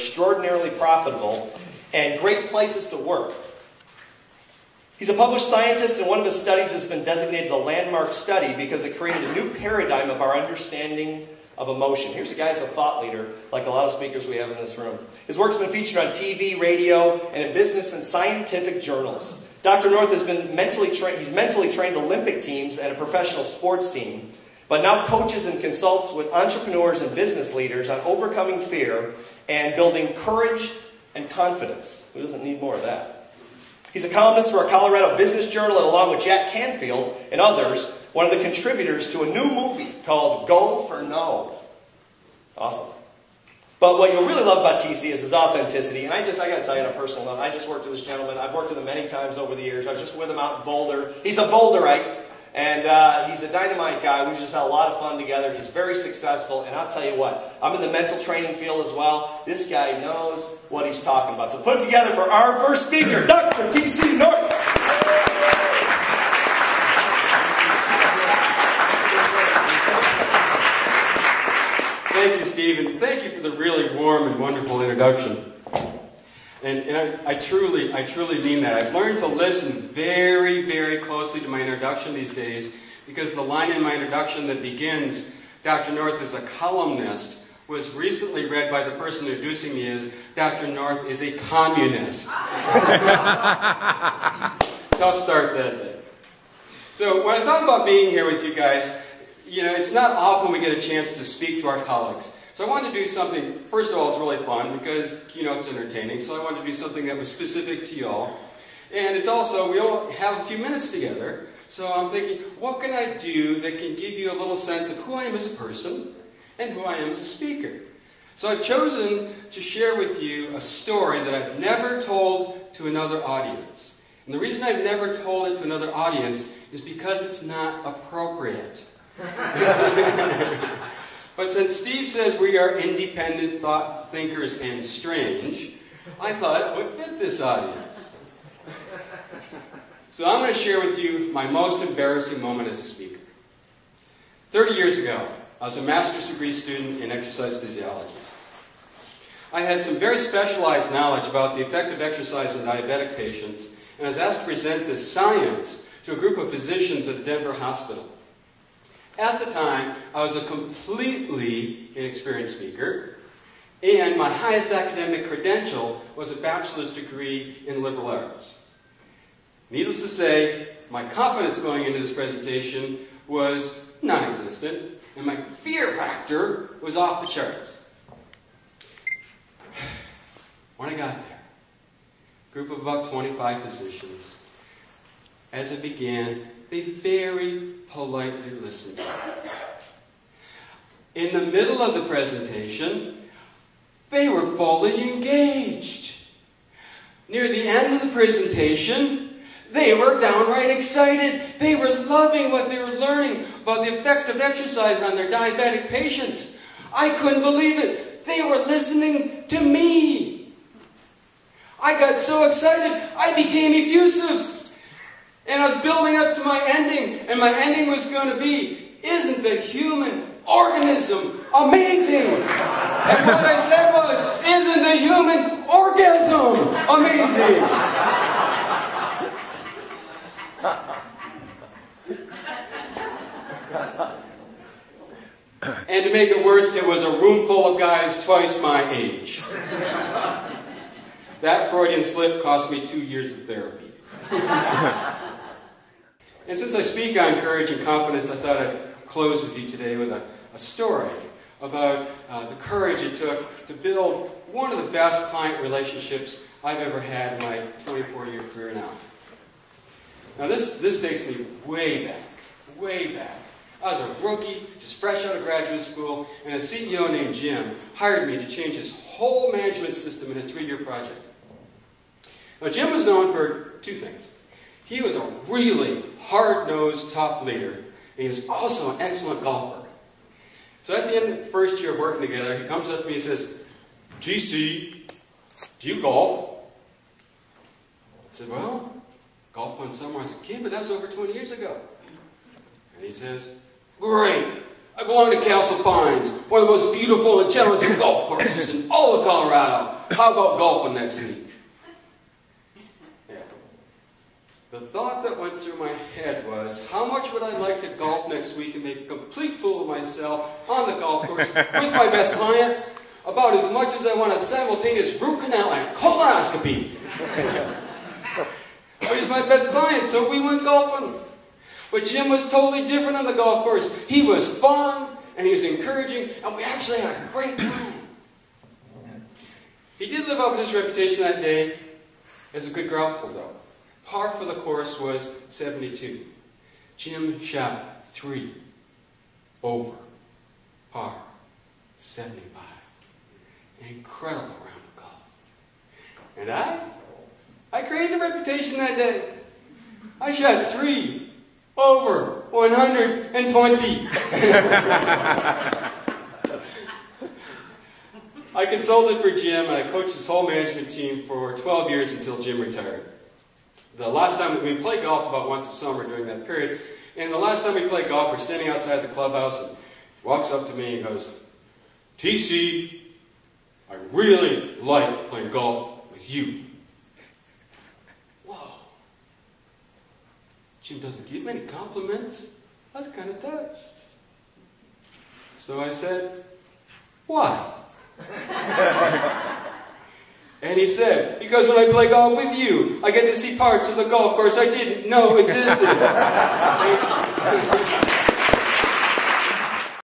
extraordinarily profitable and great places to work. He's a published scientist, and one of his studies has been designated a landmark study because it created a new paradigm of our understanding of emotion. Here's a guy who's a thought leader, like a lot of speakers we have in this room. His work's been featured on TV, radio, and in business and scientific journals. Dr. North has been he's mentally trained Olympic teams and a professional sports team, but now coaches and consults with entrepreneurs and business leaders on overcoming fear and building courage and confidence. Who doesn't need more of that? He's a columnist for a Colorado Business Journal, and along with Jack Canfield and others, one of the contributors to a new movie called Go for No. Awesome. But what you'll really love about TC is his authenticity. And I got to tell you on a personal note, I just worked with this gentleman. I've worked with him many times over the years. I was just with him out in Boulder. He's a Boulderite, and he's a dynamite guy. We've just had a lot of fun together. He's very successful, and I'll tell you what, I'm in the mental training field as well. This guy knows what he's talking about. So put it together for our first speaker, Dr. TC North. Thank you, Stephen. Thank you for the really warm and wonderful introduction. And I truly mean that. I've learned to listen very, very closely to my introduction these days, because the line in my introduction that begins, Dr. North is a columnist, was recently read by the person introducing me as, Dr. North is a communist. Tough start that day. So when I thought about being here with you guys, you know, it's not often we get a chance to speak to our colleagues. So I wanted to do something, first of all, it's really fun because keynote's entertaining, so I wanted to do something that was specific to y'all. And it's also, we all have a few minutes together, so I'm thinking, what can I do that can give you a little sense of who I am as a person and who I am as a speaker? So I've chosen to share with you a story that I've never told to another audience. And the reason I've never told it to another audience is because it's not appropriate. But since Steve says we are independent thought thinkers and strange, I thought it would fit this audience. So I'm going to share with you my most embarrassing moment as a speaker. 30 years ago, I was a master's degree student in exercise physiology. I had some very specialized knowledge about the effect of exercise in diabetic patients, and I was asked to present this science to a group of physicians at a Denver hospital. At the time, I was a completely inexperienced speaker, and my highest academic credential was a bachelor's degree in liberal arts. Needless to say, my confidence going into this presentation was non-existent, and my fear factor was off the charts. When I got there, a group of about 25 physicians, as it began, they very politely listened to me. In the middle of the presentation, they were fully engaged. Near the end of the presentation, they were downright excited. They were loving what they were learning about the effect of exercise on their diabetic patients. I couldn't believe it. They were listening to me. I got so excited, I became effusive. And I was building up to my ending, and my ending was going to be, isn't the human organism amazing? And what I said was, isn't the human orgasm amazing? And to make it worse, it was a room full of guys twice my age. That Freudian slip cost me 2 years of therapy. And since I speak on courage and confidence, I thought I'd close with you today with a story about the courage it took to build one of the best client relationships I've ever had in my 24-year career now. Now this takes me way back, way back. I was a rookie, just fresh out of graduate school, and a CEO named Jim hired me to change his whole management system in a 3-year project. Now Jim was known for two things. He was a really hard-nosed, tough leader, and he was also an excellent golfer. So at the end of the first year of working together, he comes up to me and says, "GC, do you golf?" I said, "Well, golfed one summer as a kid, but that was over 20 years ago." And he says, "Great, I belong to Castle Pines, one of the most beautiful and challenging golf courses in all of Colorado. How about golfing next week? Yeah. The thought that went through my head was, how much would I like to golf next week and make a complete fool of myself on the golf course with my best client? About as much as I want a simultaneous root canal and colonoscopy. But he's my best client, so we went golfing. But Jim was totally different on the golf course. He was fun, and he was encouraging, and we actually had a great time. He did live up to his reputation that day as a good golfer, though. Par for the course was 72. Jim shot 3 over par 75. An incredible round of golf. And I created a reputation that day. I shot 3 over 120. I consulted for Jim, and I coached his whole management team for 12 years until Jim retired. The last time we played golf about once a summer during that period, and the last time we played golf, we're standing outside the clubhouse, and he walks up to me and goes, "TC, I really like playing golf with you." Whoa. Jim doesn't give many compliments. I was kind of touched. So I said, "Why?" And he said, "Because when I play golf with you, I get to see parts of the golf course I didn't know existed."